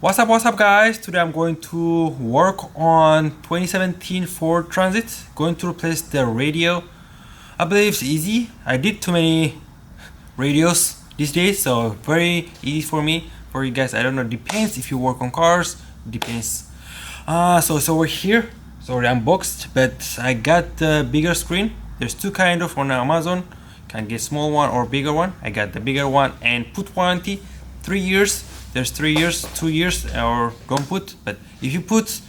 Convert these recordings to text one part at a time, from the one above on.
What's up guys? Today I'm going to work on 2017 Ford Transit. Going to replace the radio. I believe it's easy. I did too many radios these days, so very easy for me. For you guys, I don't know, depends if you work on cars, depends. So it's over here. It's already unboxed, but I got the bigger screen. There's two kind of on Amazon. Can get small one or bigger one. I got the bigger one and put warranty 3 years. There's 3 years, 2 years, or don't put. But if you put,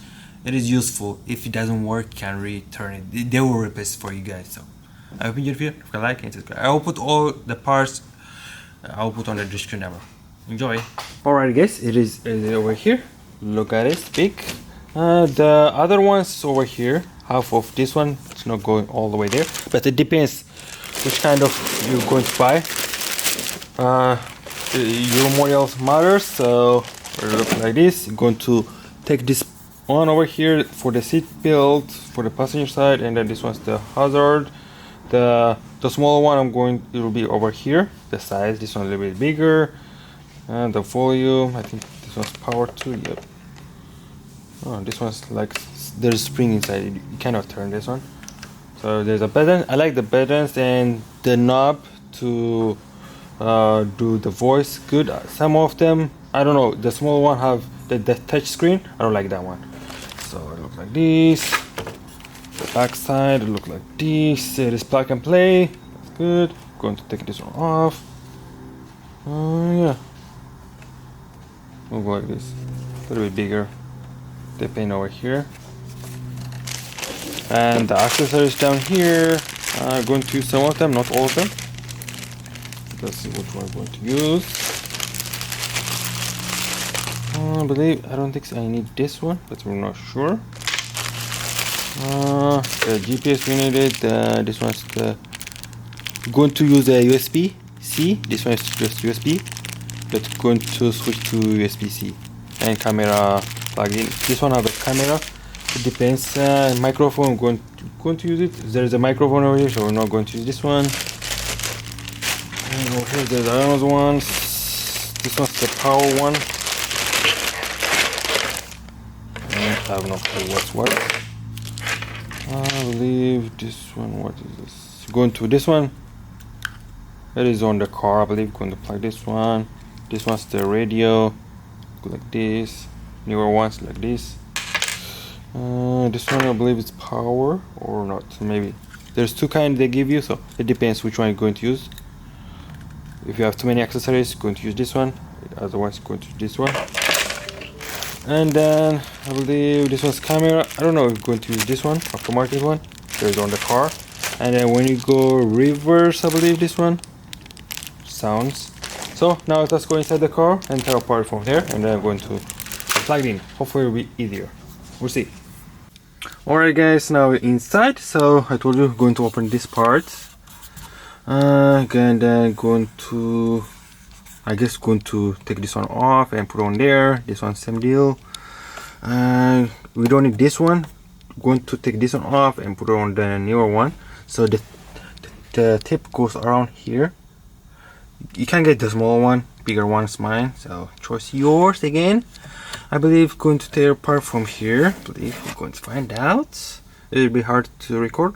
it is useful. If it doesn't work, you can return it. They will replace it for you guys. So I hope you enjoyed the video. If you like and subscribe. I will put all the parts. I will put on the description number. Enjoy. Alright guys, it is over here. Look at it, it's big. The other one's over here. Half of this one, it's not going all the way there, but it depends which kind of you're going to buy. Your model matters, so it looks like this. You're going to take this one over here for the seat belt for the passenger side, and then this one's the hazard. The smaller one it will be over here. The size, this one a little bit bigger, and the volume, I think this one's power too. Yep. Oh, this one's like there's a spring inside. You cannot turn this one. So there's a button. I like the buttons and the knob to do the voice good. Some of them, I don't know, the small one have the touch screen. I don't like that one. So it looks like this. The back side it looks like this. It is plug and play. That's good. Going to take this one off. Yeah, look like this. A little bit bigger. The pin over here. And the accessories down here. I'm going to use some of them, not all of them. Let's see which one I'm going to use. I don't think so. I need this one, but we're not sure. The GPS we needed. This one's going to use a USB-C. This one is just USB, but going to switch to USB-C. And camera plug in. This one has a camera. It depends. Microphone. Going to use it. There's a microphone over here, so we're not going to use this one. And over here there's another one. This one's the power one. I have no clue what's what. I believe this one. What is this? Going to this one. It is on the car. I believe going to plug this one. This one's the radio. Go like this. Newer ones like this. This one I believe it's power or not. Maybe there's two kinds they give you, so it depends which one you're going to use. If you have too many accessories, you're going to use this one. Otherwise, you're going to use this one. And then I believe this one's camera. I don't know if you're going to use this one, aftermarket one. There's on the car. And then when you go reverse, I believe this one sounds. So now let's go inside the car and tear apart from there, and then I'm going to plug it in. Hopefully it'll be easier. We'll see. Alright guys, now we're inside. So I told you going to open this part. And then going to take this one off and put on there. This one same deal. We don't need this one. Going to take this one off and put on the newer one. So the tip goes around here. You can get the small one, bigger one's mine, so choice yours again. I believe going to tear apart from here. I believe we're going to find out. It'll be hard to record.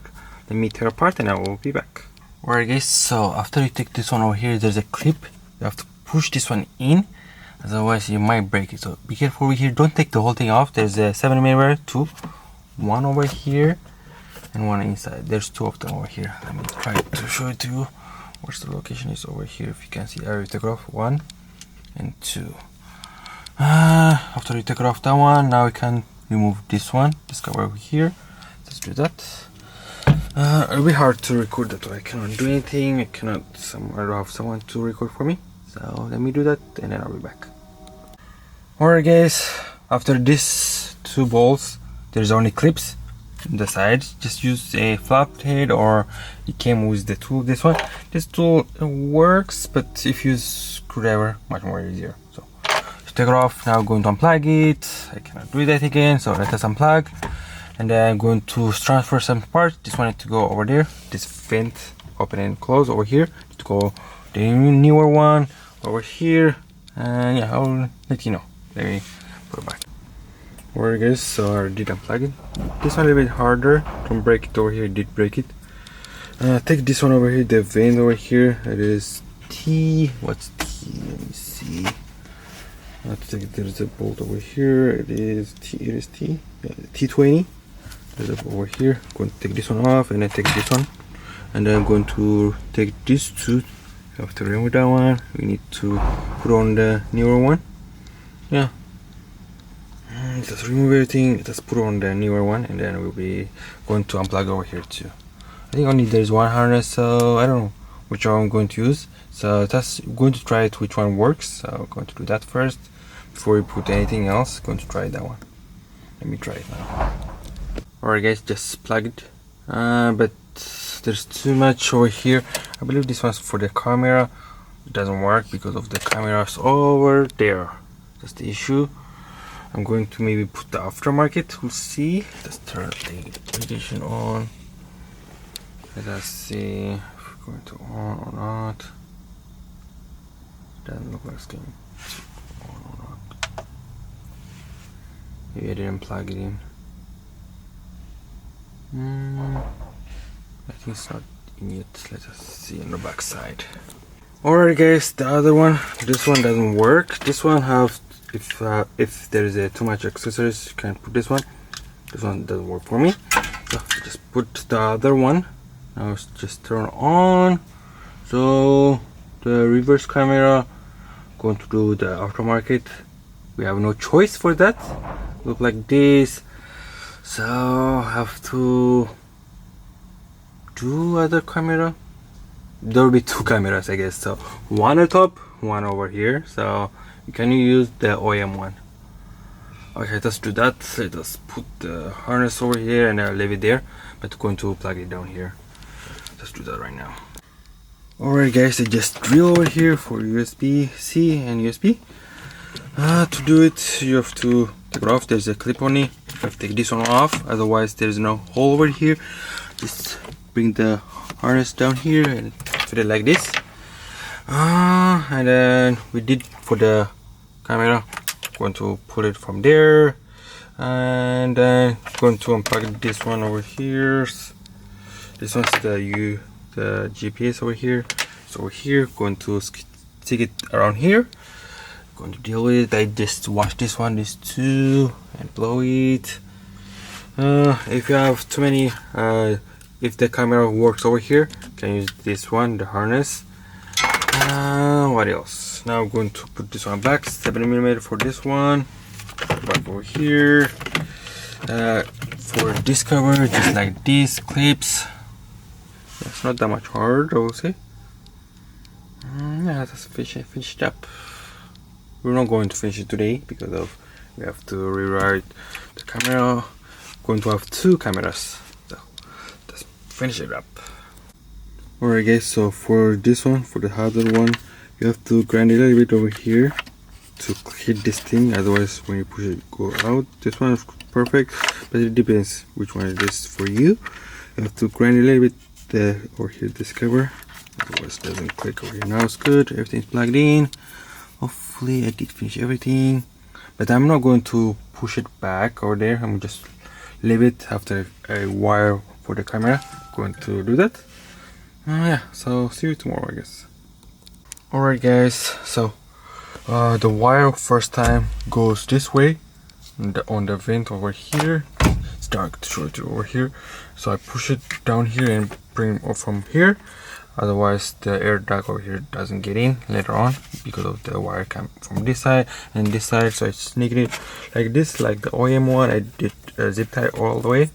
Let me tear apart and I will be back. Alright guys, so after you take this one over here, there's a clip. You have to push this one in, otherwise you might break it. So be careful over here. Don't take the whole thing off. There's a 7mm, one over here and one inside. There's two of them over here. Let me try to show it to you. Where's the location is over here. If you can see, I will take off 1 and 2. After you take off that one, now we can remove this one, this cover over here. Let's do that. It'll be hard to record that way. I cannot do anything. I don't have someone to record for me. So let me do that and then I'll be back. Alright guys, after these two bolts, there's only clips on the side. Just use a flat head, or it came with the tool. This tool works, but if you use screwdriver, much more easier. So take it off. Now I'm going to unplug it. I cannot do that again, so let us unplug. And then I'm going to transfer some parts. This one needs to go over there. This vent open and close over here. To go the newer one over here. And yeah, I'll let you know. Let me put it back. Alright guys, so I did unplug it. This one a little bit harder. Don't break it over here. I did break it. Take this one over here, the vent over here. It is T. What's T? Let me see. Let's take it. There's a bolt over here. It is T. It is T. Yeah, T20. There's a over here. Going to take this one off and then take this one, and then I'm going to take these two. You have to remove that one. We need to put on the newer one. Yeah. Just remove everything. Just put on the newer one, and then we'll be going to unplug over here too. I think only there's one harness, so I don't know which one I'm going to use. So just going to try it which one works. So I'm going to do that first before we put anything else. Going to try that one. Let me try it now. Alright guys, just plug it. But there's too much over here. I believe this one's for the camera. It doesn't work because of the cameras over there. That's the issue. I'm going to maybe put the aftermarket. We'll see. Let's turn the ignition on. Let us see if we're going to on or not. Doesn't look like it's going to on or not. Maybe I didn't plug it in. I think it's not in yet. Let us see on the back side. Alright guys, the other one. This one doesn't work. This one have if there is too much accessories, you can put this one. This one doesn't work for me. So just put the other one. Now it's just turn on. So the reverse camera, going to do the aftermarket. We have no choice for that. Look like this. So have to do other camera. There will be two cameras, I guess. So one on top, one over here. So you can use the OEM one. Okay, let's do that. Let's put the harness over here and I'll leave it there. But going to plug it down here. Let's do that right now. Alright guys, I just drill over here for USB-C and USB. To do it, you have to take it off. There's a clip on it. You have to take this one off, otherwise there's no hole over here. Just bring the harness down here and fit it like this. And then we did for the camera. Going to pull it from there, and then going to unplug this one over here. This one's the GPS over here. So over here, going to stick it around here. Going to deal with it. I just wash this one, these two, and blow it. If you have too many, if the camera works over here, you can use this one, the harness. What else? Now I'm going to put this one back, 7mm for this one. Back over here. For this cover, just like these clips. It's not that much hard, I will say. Yeah, let's finish it up. We're not going to finish it today because of we have to rewrite the camera. Going to have two cameras, so let's finish it up. Alright guys, so for this one, for the harder one, you have to grind it a little bit over here to hit this thing, otherwise when you push it go out. This one is perfect, but it depends which one it is for you. You have to grind it a little bit over here, this cover, otherwise it doesn't click over here. Now it's good, everything's plugged in. Hopefully I did finish everything, but I'm not going to push it back over there. I'm just leave it after a wire for the camera. Going to do that. Yeah, so see you tomorrow, I guess. Alright guys, so the wire first time goes this way on the vent over here. It's dark to show it over here, so I push it down here and bring it up from here. Otherwise the air duct over here doesn't get in later on because of the wire come from this side and this side. So I sneak it like this, like the OEM one. I did zip tie all the way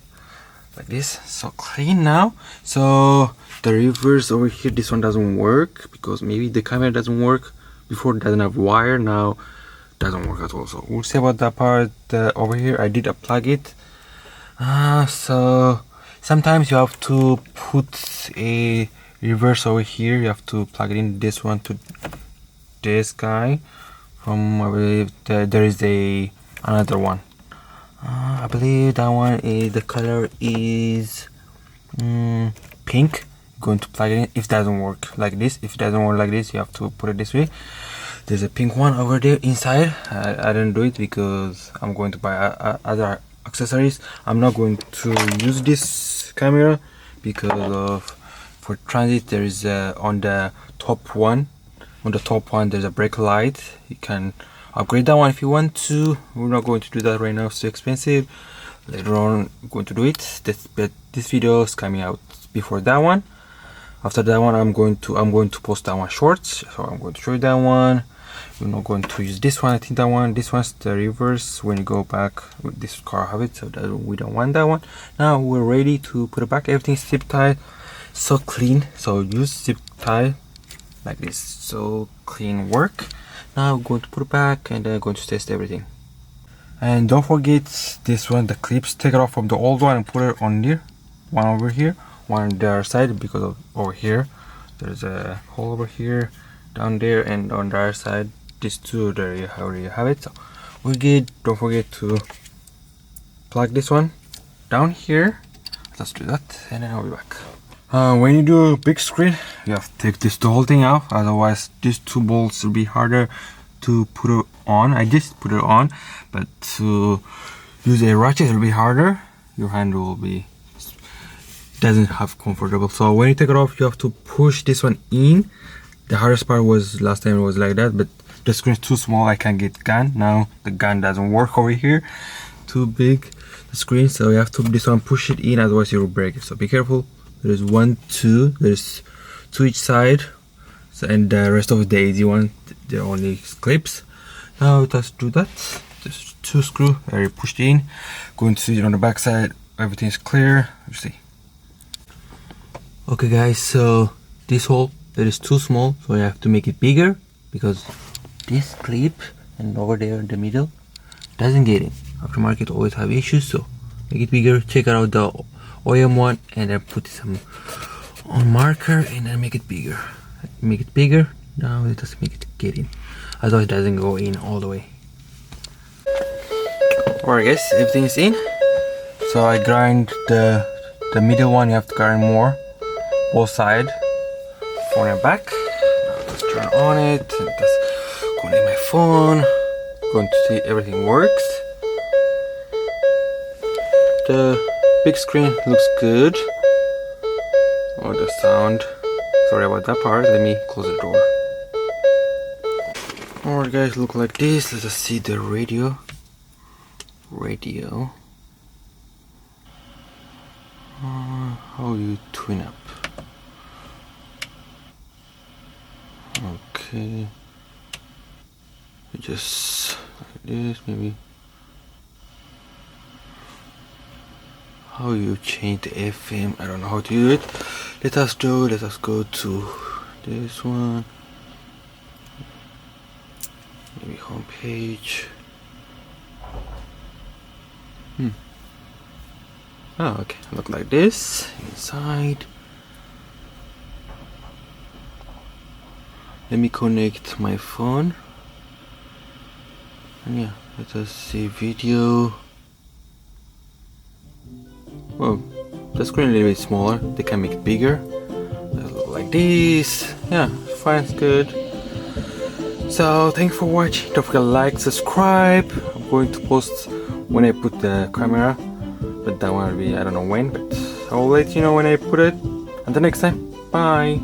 like this, so clean now. So the reverse over here, this one doesn't work because maybe the camera doesn't work. Before it doesn't have wire, now doesn't work at all. So we'll see about that part over here. I did unplug it. So sometimes you have to put a reverse over here. You have to plug it in this one to this guy. From I believe there is another one. I believe that one is the color is pink. Going to plug it in. If it doesn't work like this, you have to put it this way. There's a pink one over there inside. I didn't do it because I'm going to buy other accessories. I'm not going to use this camera because of for transit. There is on the top one there's a brake light. You can upgrade that one if you want to. We're not going to do that right now, it's too expensive. Later on I'm going to do it. But this video is coming out before that one. After that one I'm going to post that one shorts, so I'm going to show you that one. We're not going to use this one. I think this one's the reverse. When you go back with this car habit, so that we don't want that one. Now we're ready to put it back. Everything's zip tied, so clean. So use zip tie like this, so clean work. Now I'm going to put it back and then I'm going to test everything. And don't forget this one, the clips. Take it off from the old one and put it on here. One over here, one on the other side, because of over here there's a hole over here, down there, and on the other side these two. There you already have it. So we're good. Don't forget to plug this one down here. Let's do that and then I'll be back. When you do a big screen, you have to take the whole thing out, otherwise these two bolts will be harder to put it on. I just put it on, but to use a ratchet it will be harder. Your hand will be doesn't have comfortable. So when you take it off, you have to push this one in. The hardest part was last time it was like that, but the screen is too small. I can't get gun. Now the gun doesn't work over here. Too big the screen, so you have to this one push it in, otherwise you will break it. So be careful. There's 1, 2. There's 2 each side. So, and the rest of the easy one, they're only clips. Now let's do that. Just 2 screw. I already pushed in. Going to see it on the back side. Everything is clear. Let's see. Okay, guys. So this hole, it is too small, so I have to make it bigger because this clip and over there in the middle doesn't get in. Aftermarket always have issues, so make it bigger. Check out the OEM one and then put some on marker and then make it bigger. Make it bigger. Now it doesn't make it get in, otherwise it doesn't go in all the way. Alright guys, everything is in. So I grind the middle one. You have to grind more, both side, front and back. Now let's turn on it and just connect my phone. Going to see everything works. The big screen looks good. Oh, the sound. Sorry about that part. Let me close the door. Alright guys, look like this. Let us see the radio. How you tune up? Okay. Just like this, maybe. How you change the FM? I don't know how to do it. Let us go to this one. Maybe home page. Oh, okay. Look like this inside. Let me connect my phone. And yeah, let us see video. Well, the screen a little bit smaller. They can make it bigger. Look like this. Yeah, fine, it's good. So thanks for watching. Don't forget to like, subscribe. I'm going to post when I put the camera, but that one will be I don't know when, but I'll let you know when I put it. Until next time, bye.